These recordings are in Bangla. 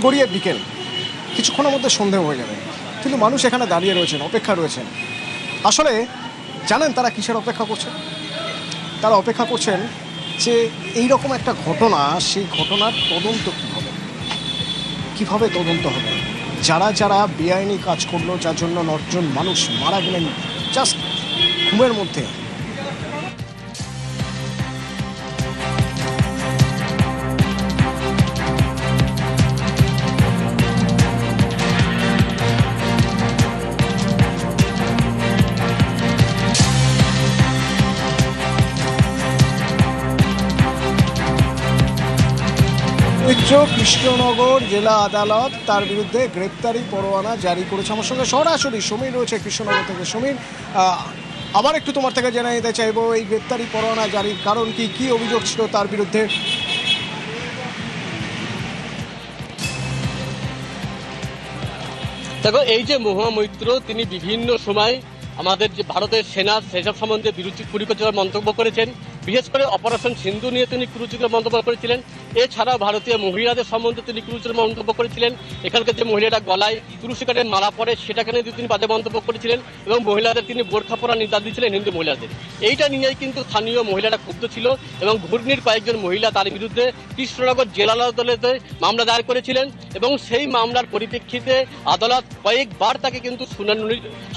গড়িয়ে বিকেল, কিছুক্ষণের মধ্যে সন্ধে হয়ে যাবে, কিন্তু মানুষ এখানে দাঁড়িয়ে রয়েছেন, অপেক্ষা রয়েছেন। আসলে জানেন তারা কিসের অপেক্ষা করছেন? তারা অপেক্ষা করছেন যে এই রকম একটা ঘটনা, সেই ঘটনার তদন্ত কীভাবে তদন্ত হবে, যারা যারা বেআইনি কাজ করলো, যার জন্য 9 জন মানুষ মারা গেলেন জাস্ট ঘুমের মধ্যে। কৃষ্ণনগর জেলা আদালত তার বিরুদ্ধে গ্রেপ্তারি পরোয়ানা জারি করেছে। আমার সঙ্গে সরাসরি সমীর রয়েছে কৃষ্ণনগর থেকে। সমীর, আবার একটু তোমার থেকে জেনে নিতে চাইবো এই গ্রেপ্তারি পরোয়ানা জারির কারণ কি, কি অভিযোগ ছিল তার বিরুদ্ধে? দেখো, এই যে মহুয়া মৈত্র, তিনি বিভিন্ন সময় আমাদের যে ভারতের সেনা সেসব সম্বন্ধে কুরুচিকর মন্তব্য করেছেন। বিশেষ করে অপারেশন সিন্ধু নিয়ে তিনি কুরুচিকর মন্তব্য করেছিলেন। এছাড়াও ভারতীয় মহিলাদের সম্বন্ধে তিনি কুরুচিকর মন্তব্য করেছিলেন। এখানকার যে মহিলারা গলায় তুলসী কাঠের মালা পরে সেটাকে নিয়ে তিনি বাজে মন্তব্য করেছিলেন এবং মহিলাদের তিনি বোরখা পরা নির্দেশ দিয়েছিলেন হিন্দু মহিলাদের। এইটা নিয়েই কিন্তু স্থানীয় মহিলারা ক্ষুব্ধ ছিল এবং ঘূর্ণির কয়েকজন মহিলা তার বিরুদ্ধে কৃষ্ণনগর জেলা আদালতে মামলা দায়ের করেছিলেন এবং সেই মামলার পরিপ্রেক্ষিতে আদালত কয়েকবার তাকে কিন্তু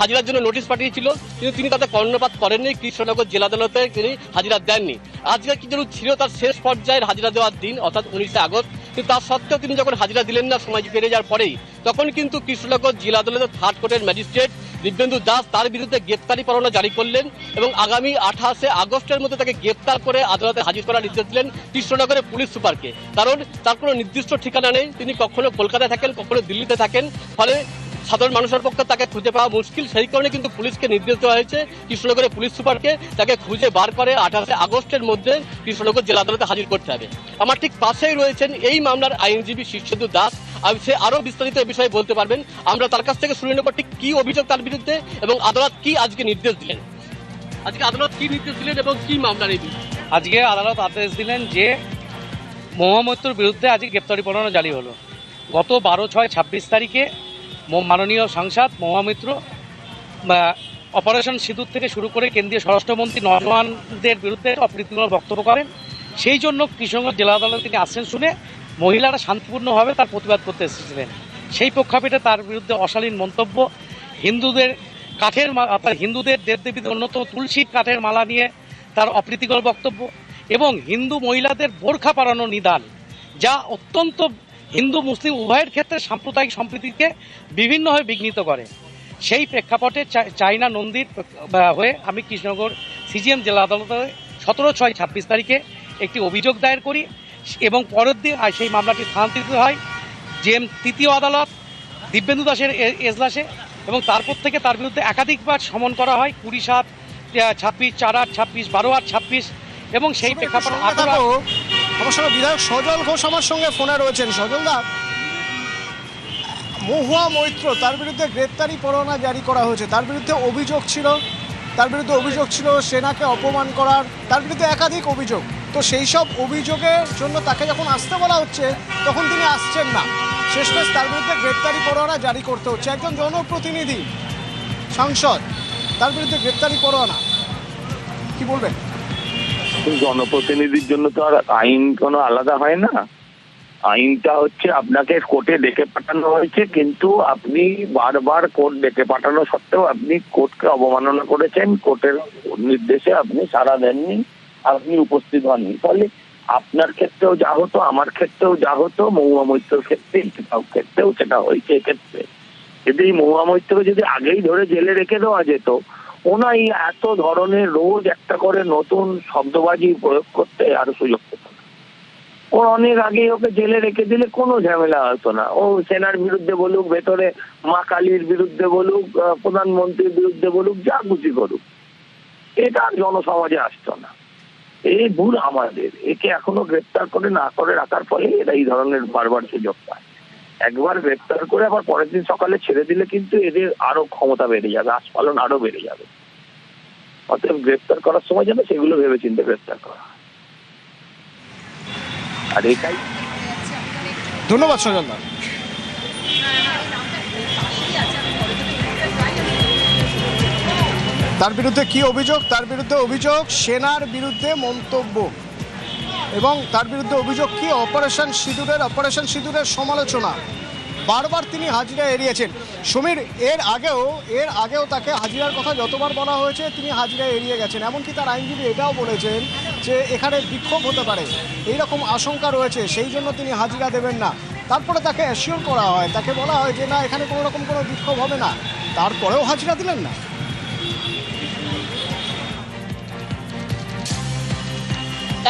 হাজিরার জন্য নোটিশ পাঠিয়েছিল, কিন্তু তিনি তাতে কর্ণপাত করেননি। কৃষ্ণনগর জেলা আদালতে তিনি হাজিরা দেননি। আজকে কি যেন ছিল তার শেষ পর্যায়ের হাজিরা দেওয়ার দিন, অর্থাৎ 19শে আগস্ট, কিন্তু তার সত্ত্বেও তিনি যখন হাজিরা দিলেন না সময় পেরিয়ে যাওয়ার পরেই, তখন কিন্তু কৃষ্ণনগর জেলা আদালতের 3rd কোর্টের ম্যাজিস্ট্রেট দিব্যেন্দু দাস তার বিরুদ্ধে গ্রেপ্তারি পরোয়ানা জারি করলেন এবং আগামী 28শে আগস্টের মধ্যে তাকে গ্রেপ্তার করে আদালতে হাজির করার নির্দেশ দিলেন কৃষ্ণনগরের পুলিশ সুপারকে। কারণ তার কোনো নির্দিষ্ট ঠিকানা নেই, তিনি কখনো কলকাতায় থাকেন, কখনো দিল্লিতে থাকেন, ফলে সাধারণ মানুষের পক্ষে তাকে খুঁজে পাওয়া মুশকিল। সেই কারণে কিন্তু পুলিশকে নির্দেশ দেওয়া হয়েছে কৃষ্ণনগরের পুলিশ সুপারকে তাকে খুঁজে বার করে 28শে আগস্টের মধ্যে কৃষ্ণনগর জেলা আদালতে হাজির করতে হবে। আমার ঠিক পাশেই রয়েছেন এই মামলার আইনজীবী শীর্ষেন্দু দাস, সে আরো বিস্তারিত এই বিষয়ে বলতে পারবেন। আমরা তার কাছ থেকে শুনে নেব ঠিক কি অভিযোগ তার বিরুদ্ধে এবং আদালত কি আজকে নির্দেশ দিলেন। আজকে আদালত কি নির্দেশ দিলেন এবং কি মামলা নেই? আজকে আদালত আদেশ দিলেন যে মহুয়া মৈত্রর বিরুদ্ধে আজকে গ্রেপ্তারি পরোয়ানা জারি হলো। গত 12/6/26 তারিখে মাননীয় সাংসদ মহুয়া মৈত্র অপারেশন সিঁদুর থেকে শুরু করে কেন্দ্রীয় স্বরাষ্ট্রমন্ত্রী নওজওয়ানদের বিরুদ্ধে অপ্রীতিকর বক্তব্য করেন। সেই জন্য কৃষ্ণনগর জেলা আদালতে তিনি আসছেন শুনে মহিলারা শান্তিপূর্ণভাবে তার প্রতিবাদ করতে এসেছিলেন। সেই প্রেক্ষাপটে তার বিরুদ্ধে অশালীন মন্তব্য, হিন্দুদের হিন্দুদের দেবদেবীদের অন্যতম তুলসী কাঠের মালা নিয়ে তার অপ্রীতিকর বক্তব্য এবং হিন্দু মহিলাদের বোরখা পরানো নিদান, যা অত্যন্ত হিন্দু মুসলিম উভয়ের ক্ষেত্রে সাম্প্রদায়িক সম্প্রীতিকে বিভিন্নভাবে বিঘ্নিত করে। সেই প্রেক্ষাপটে চায়না নন্দীর হয়ে আমি কৃষ্ণনগর সিজিএম জেলা আদালতে 17/6/26 তারিখে একটি অভিযোগ দায়ের করি এবং পরের দিন সেই মামলাটি স্থানান্তরিত হয় জেএম 3য় আদালত দিব্যেন্দু দাসের এজলাসে এবং তারপর থেকে তার বিরুদ্ধে একাধিকবার সমন করা হয় 20/7/26, 4/8/26, 12/8/26 এবং সেই প্রেক্ষাপটে আমার সঙ্গে বিধায়ক সজল ঘোষ আমার সঙ্গে ফোনে রয়েছেন। সজল দা, মহুয়া মৈত্র তার বিরুদ্ধে গ্রেপ্তারি পরোয়ানা জারি করা হয়েছে, তার বিরুদ্ধে অভিযোগ ছিল সেনাকে অপমান করার, তার বিরুদ্ধে একাধিক অভিযোগ। তো সেই সব অভিযোগের জন্য তাকে যখন আসতে বলা হচ্ছে তখন তিনি আসছেন না, শেষমেশ তার বিরুদ্ধে গ্রেপ্তারি পরোয়ানা জারি করতে হচ্ছে। একজন জনপ্রতিনিধি সাংসদ, তার বিরুদ্ধে গ্রেপ্তারি পরোয়ানা, কি বলবেন? জনপ্রতিনিধির জন্য তো আর আইন কোনো আলাদা হয় না। আইনটা হচ্ছে আপনাকে কোর্টে ডেকে পাঠানো হয়েছে, কিন্তু আপনি বারবার কোর্ট ডেকে পাঠানো সত্ত্বেও আপনি কোর্টকে অবমাননা করেছেন, কোর্টের নির্দেশে আপনি সাড়া দেননি, আপনি উপস্থিত হননি। ফলে আপনার ক্ষেত্রেও যা হতো, আমার ক্ষেত্রেও যা হতো, মহুয়া মৈত্রর ক্ষেত্রেও সেটা হয়েছে। এক্ষেত্রে যদি মহুয়া মৈত্রকে যদি আগেই ধরে জেলে রেখে দেওয়া যেত, ওনাই এত ধরনের রোজ একটা করে নতুন শব্দবাজি প্রয়োগ করতে আরো সুযোগ পেত না। ও অনেক আগেই ওকে জেলে রেখে দিলে কোনো ঝামেলা হতো না। ও সেনার বিরুদ্ধে বলুক, ভেতরে মা কালীর বিরুদ্ধে বলুক, প্রধানমন্ত্রীর বিরুদ্ধে বলুক, যা খুশি করুক, এটা আর জনসমাজে আসতো না। এই ভুল আমাদের। একে এখনো গ্রেপ্তার করে না করে রাখার ফলে এরা এই ধরনের বারবার সুযোগ পায়। একবার গ্রেপ্তার করে আবার পরের দিন সকালে ছেড়ে দিলে কিন্তু এদের আরো ক্ষমতা বেড়ে যাবে, আস্ফালন আরো বেড়ে যাবে। অতএব গ্রেপ্তার করার সময় যেন সেগুলো ভেবে চিন্তে গ্রেপ্তার করা। আর এটাই। ধন্যবাদ সজল দা। তার বিরুদ্ধে কি অভিযোগ? তার বিরুদ্ধে অভিযোগ সেনার বিরুদ্ধে মন্তব্য, এবং তার বিরুদ্ধে অভিযোগ কি? অপারেশন সিঁদুরের সমালোচনা। বারবার তিনি হাজিরা এড়িয়েছেন। সমীর, এর আগেও তাকে হাজিরার কথা যতবার বলা হয়েছে তিনি হাজিরা এড়িয়ে গেছেন। এমনকি তার আইনজীবী এটাও বলেছেন যে এখানে বিক্ষোভ হতে পারে, এইরকম আশঙ্কা রয়েছে, সেই জন্য তিনি হাজিরা দেবেন না। তারপরে তাকে অ্যাসিওর করা হয়, তাকে বলা হয় যে না, এখানে কোনো রকম কোনো বিক্ষোভ হবে না, তারপরেও হাজিরা দিলেন না।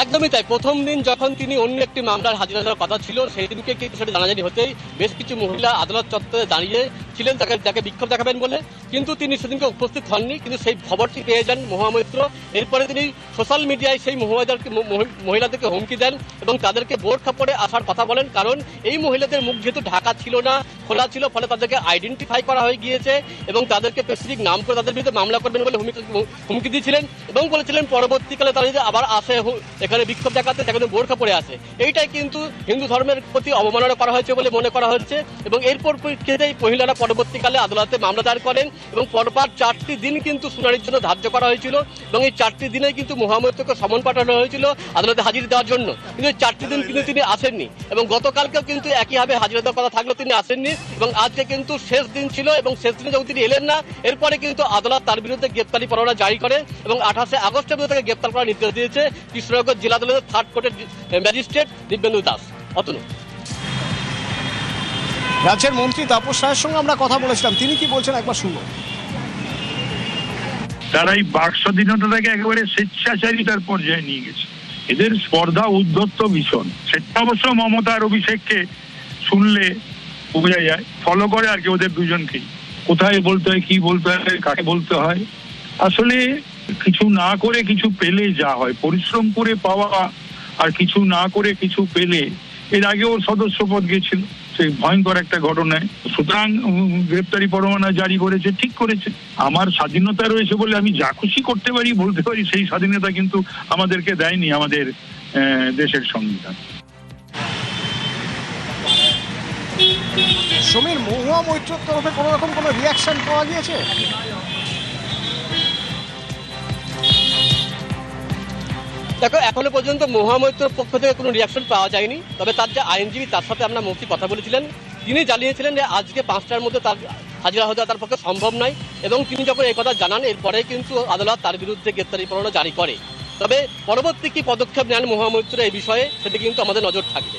একদমই তাই। প্রথম দিন যখন তিনি অন্য একটি মামলার হাজিরা দেওয়ার কথা ছিল, সেই দিনকে কিন্তু সেটা জানাজানি হতেই বেশ কিছু মহিলা আদালত চত্বরে দাঁড়িয়ে ছিলেন তাকে বিক্ষোভ দেখাবেন বলে, কিন্তু তিনি সেদিনকে উপস্থিত হননি। কিন্তু সেই খবরটি পেয়ে যান মহামৈত্র। এরপরে তিনি সোশ্যাল মিডিয়ায় সেই মহিলাদেরকে হুমকি দেন এবং তাদেরকে বোরখা পরে আসার কথা বলেন, কারণ এই মহিলাদের মুখ যেহেতু ঢাকা ছিল না, খোলা ছিল, ফলে তাদেরকে আইডেন্টিফাই করা হয়ে গিয়েছে এবং তাদেরকে স্পেসিফিক নাম করে তাদের বিরুদ্ধে মামলা করবেন বলে হুমকি দিয়েছিলেন এবং বলেছিলেন পরবর্তীকালে তারা যদি আবার আসে এখানে বিক্ষোভ দেখাতে, সেখানে বোরখা পরে আসে। এইটাই কিন্তু হিন্দু ধর্মের প্রতি অবমাননা করা হয়েছে বলে মনে করা হচ্ছে এবং এরপর এই মহিলারা পরবর্তীকালে আদালতে মামলা দায়ের করেন এবং পরপর 4টি দিন কিন্তু শুনানির জন্য ধার্য করা হয়েছিল এবং এই 4টি দিনে কিন্তু মহামৈত্রকে সমন পাঠানো হয়েছিল আদালতে হাজিরা দেওয়ার জন্য, কিন্তু এই 4টি দিন কিন্তু তিনি আসেননি এবং গতকালকেও কিন্তু একইভাবে হাজিরা দেওয়ার কথা থাকলেও তিনি আসেননি এবং আজকে কিন্তু শেষ দিন ছিল এবং শেষ দিনে যখন তিনি এলেন না, এরপরে কিন্তু আদালত তার বিরুদ্ধে গ্রেপ্তারি পরোয়ানা জারি করে এবং 28 আগস্টের মধ্যে তাকে গ্রেপ্তার করার নির্দেশ দিয়েছে কৃষ্ণনগর জেলা আদালতের 3rd কোর্টের ম্যাজিস্ট্রেট দিব্যেন্দু দাস। অতনু। রাজ্যের মন্ত্রী তাপস রায়ের সঙ্গে আমরা কথা বলেছিলাম, তিনি কি বলছেন একবার শুনবো। তারা এই বাক স্বাধীনতাটাকে একেবারে স্বেচ্ছাচারিতার পর্যায়ে নিয়ে গেছে। এদের স্পর্ধা উদ্ধত্ত ভীষণ। সেটা অবশ্য মমতা আর অভিষেককে শুনলে বোঝা যায়, ফলো করে আর কি ওদের দুজনকেই, কোথায় বলতে হয়, কি বলতে হয়, কাকে বলতে হয়। আসলে কিছু না করে কিছু পেলে যা হয়, পরিশ্রম করে পাওয়া আর কিছু না করে কিছু পেলে, এর আগে ওর সদস্য পদ গেছিল সেই ভয়ঙ্কর একটা ঘটনায়, সুতরাং গ্রেপ্তারি পরোয়ানা জারি করেছে, ঠিক করেছে। আমার স্বাধীনতা রয়েছে বলে আমি যা খুশি করতে পারি, বলতে পারি, সেই স্বাধীনতা কিন্তু আমাদেরকে দেয়নি আমাদের দেশের সংবিধান। সমীর, মহুয়া মৈত্রের তরফে কোনো রকম কোনো রিয়াকশন পাওয়া গিয়েছে? দেখো, এখনো পর্যন্ত মহামৈত্রের পক্ষ থেকে কোনো রিয়াকশন পাওয়া যায়নি, তবে তার যে আইনজীবী তার সাথে আমরা মৌখিক কথা বলেছিলেন, তিনি জানিয়েছিলেন যে আজকে 5টার মধ্যে তার হাজিরা হতে তার পক্ষে সম্ভব নয় এবং তিনি যখন এই কথা জানান, এরপরে কিন্তু আদালত তার বিরুদ্ধে গ্রেপ্তারি পরোয়ানা জারি করে। তবে পরবর্তী কি পদক্ষেপ নেন মহামৈত্র এই বিষয়ে, সেটি কিন্তু আমাদের নজর থাকবে।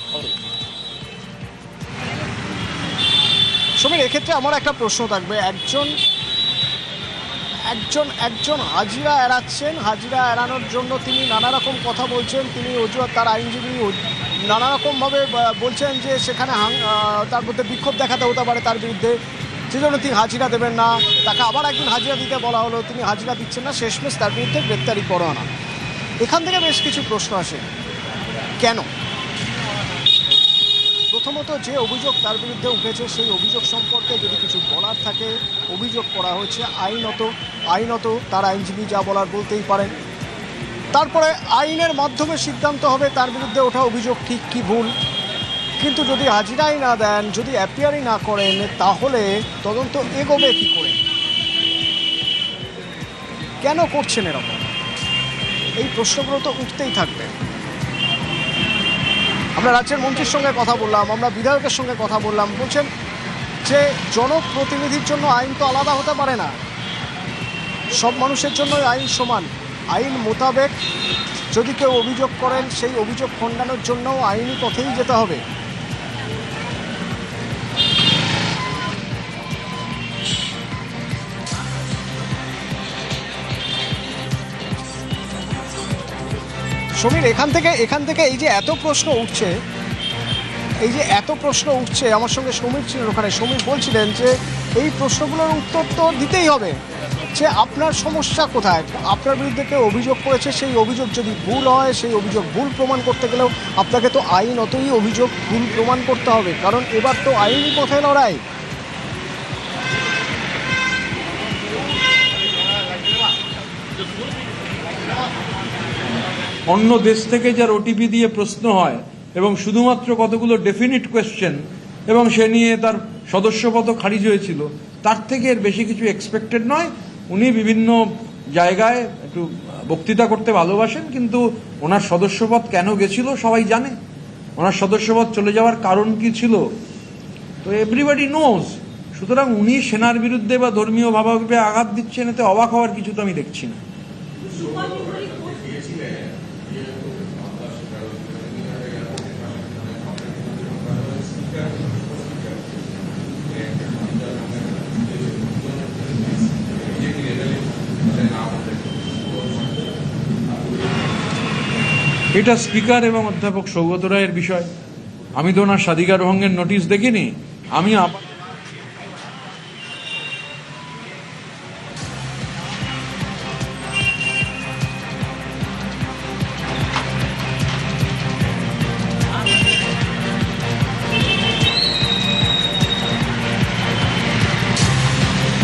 সমীর, এক্ষেত্রে আমার একটা প্রশ্ন থাকবে, একজন হাজিরা এড়াচ্ছেন, হাজিরা এড়ানোর জন্য তিনি নানা রকম কথা বলছেন, তিনি অজুহাত, তার আইনজীবী নানা রকমভাবে বলছেন যে সেখানে তার মধ্যে বিক্ষোভ দেখাতে হতে পারে তার বিরুদ্ধে, সেজন্য তিনি হাজিরা দেবেন না। তাকে আবার একদিন হাজিরা দিতে বলা হলো, তিনি হাজিরা দিচ্ছেন না, শেষমেশ তার বিরুদ্ধে গ্রেপ্তারি পরোয়ানা। এখান থেকে বেশ কিছু প্রশ্ন আসে, কেন? প্রথমত, যে অভিযোগ তার বিরুদ্ধে উঠেছে সেই অভিযোগ সম্পর্কে যদি কিছু বলার থাকে, অভিযোগ করা হচ্ছে, আইনত তার আইনজীবী যা বলার বলতেই পারেন। তারপরে আইনের মাধ্যমে সিদ্ধান্ত হবে তার বিরুদ্ধে ওঠা অভিযোগ ঠিক কি ভুল। কিন্তু যদি হাজিরাই না দেন, যদি অ্যাপিয়ারই না করেন, তাহলে তদন্ত এগোবে কি করে? কেন করছেন এরকম? এই প্রশ্নগুলো তো উঠতেই থাকবে। আমরা রাজ্যের মন্ত্রীর সঙ্গে কথা বললাম, আমরা বিধায়কের সঙ্গে কথা বললাম, বলছেন যে জনপ্রতিনিধির জন্য আইন তো আলাদা হতে পারে না, সব মানুষের জন্য আইন সমান। আইন মোতাবেক যদি কেউ অভিযোগ করেন, সেই অভিযোগ খণ্ডানোর জন্য আইনি পথেই যেতে হবে। সমীর, এখান থেকে এই যে এত প্রশ্ন উঠছে, আমার সঙ্গে সমীর ছিলেন ওখানে। সমীর বলছিলেন যে এই প্রশ্নগুলোর উত্তর তো দিতেই হবে, যে আপনার সমস্যা কোথায়, আপনার বিরুদ্ধে কেউ অভিযোগ করেছে, সেই অভিযোগ যদি ভুল হয়, সেই অভিযোগ ভুল প্রমাণ করতে গেলেও আপনাকে তো আইনতই অভিযোগ ভুল প্রমাণ করতে হবে, কারণ এবার তো আইনি পথে লড়াই। অন্য দেশ থেকে যার ওটিপি দিয়ে প্রশ্ন হয় এবং শুধুমাত্র কতগুলো ডেফিনিট কোয়েশ্চেন এবং সে নিয়ে তার সদস্যপদও খারিজ হয়েছিল, তার থেকে এর বেশি কিছু এক্সপেক্টেড নয়। উনি বিভিন্ন জায়গায় একটু বক্তৃতা করতে ভালোবাসেন, কিন্তু ওনার সদস্যপদ কেন গেছিল সবাই জানে। ওনার সদস্যপদ চলে যাওয়ার কারণ কি ছিল তো এভরিবডি নোজ। সুতরাং উনি সেনার বিরুদ্ধে বা ধর্মীয় ভাবাবেগে আঘাত দিচ্ছেন, এতে অবাক হওয়ার কিছু তো আমি দেখছি না। এটা স্পিকার এবং অধ্যাপক সৌগত রায়ের বিষয়। আমি তো ওনার স্বাধিকার ভঙ্গের নোটিশ দেখিনি। আমি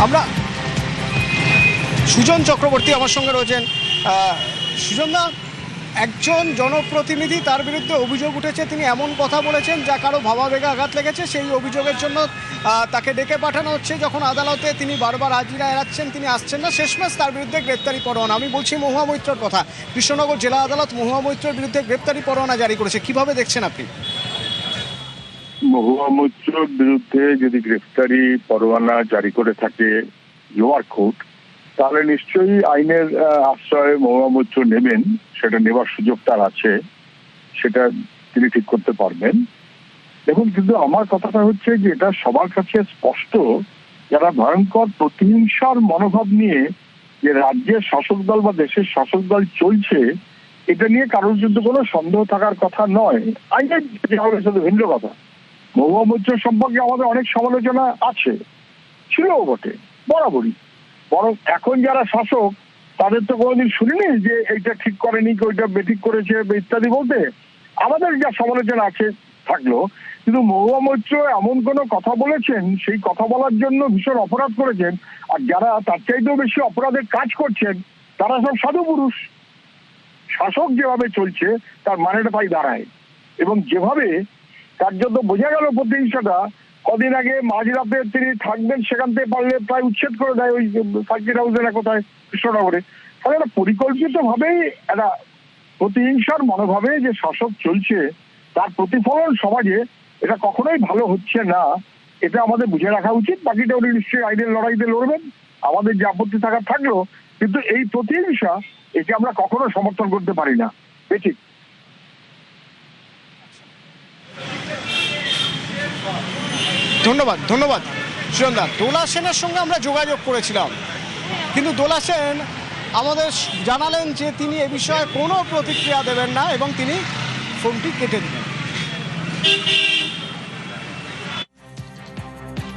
আমরা সুজন চক্রবর্তী আমার সঙ্গে রয়েছেন। সুজন দা, একজন জনপ্রতিনিধি, তার বিরুদ্ধে অভিযোগ উঠেছে, তিনি এমন কথা বলেছেন যা কারো ভাবাবেগে আঘাত লেগেছে। সেই অভিযোগের জন্য তাকে ডেকে পাঠানো হচ্ছে। যখন আদালতে তিনি বারবার হাজিরা এড়াচ্ছেন, তিনি আসছেন না, শেষমেশ তার বিরুদ্ধে গ্রেপ্তারি পরোয়ানা। আমি বলছি মহুয়া মৈত্রর কথা। কৃষ্ণনগর জেলা আদালত মহুয়া মৈত্রর বিরুদ্ধে গ্রেপ্তারি পরোয়ানা জারি করেছে। কিভাবে দেখছেন আপনি? মহুয়া মৈত্রর বিরুদ্ধে যদি গ্রেফতারি পরোয়ানা জারি করে থাকে লোয়ার কোর্ট, তাহলে নিশ্চয়ই আইনের আশ্রয়ে মহুয়া মৈত্র নেবেন। সেটা নেবার সুযোগ তার আছে, সেটা তিনি ঠিক করতে পারবেন। দেখুন, কিন্তু আমার কথাটা হচ্ছে যে এটা সবার কাছে স্পষ্ট, যারা ভয়ঙ্কর প্রতিহিংসার মনোভাব নিয়ে যে রাজ্যের শাসক দল বা দেশের শাসক দল চলছে, এটা নিয়ে কারোর জন্য কোনো সন্দেহ থাকার কথা নয়। আইনের শুধু ভিন্ন কথা। মহুয়া মৈত্র সম্পর্কে আমাদের অনেক সমালোচনা আছে, ছিলও বটে বরাবরই। বরং এখন যারা শাসক তাদের তো কোনোদিন শুনিনি যে এইটা ঠিক করেনি, ওইটা বেঠিক করেছে ইত্যাদি বলতে। আমাদের যা সমালোচনা আছে থাকলো, কিন্তু মহুয়া মৈত্র এমন কোনো কথা বলেছেন, সেই কথা বলার জন্য ভীষণ অপরাধ করেছেন। আর যারা তার চাইতেও বেশি অপরাধের কাজ করছেন তারা সব সাধু পুরুষ। শাসক যেভাবে চলছে তার মানেটা তাই দাঁড়ায়। এবং যেভাবে তার জন্য বোঝা গেল প্রতিহিংসাটা, কদিন আগে মাঝরাতে তিনি থাকবেন, সেখান থেকে পারলে প্রায় উচ্ছেদ করে দেয় ওই সার্কিট হাউসে না কোথায় কৃষ্ণনগরে। তাহলে একটা পরিকল্পিত ভাবেই একটা প্রতিহিংসার মনোভাবে যে শাসক চলছে, তার প্রতিফলন সমাজে এটা কখনোই ভালো হচ্ছে না। এটা আমাদের বুঝে রাখা উচিত। বাকিটা উনি নিশ্চয়ই আইনের লড়াইতে লড়বেন, আমাদের যে আপত্তি থাকার থাকলো। কিন্তু এই প্রতিহিংসা, একে আমরা কখনো সমর্থন করতে পারি না। ঠিক। ধন্যবাদ সুজনদা। দোলা সেনের সঙ্গে আমরা যোগাযোগ করেছিলাম, কিন্তু দোলা সেন আমাদের জানালেন যে তিনি এ বিষয়ে কোনো প্রতিক্রিয়া দেবেন না এবং তিনি ফোনটি কেটে দিলেন।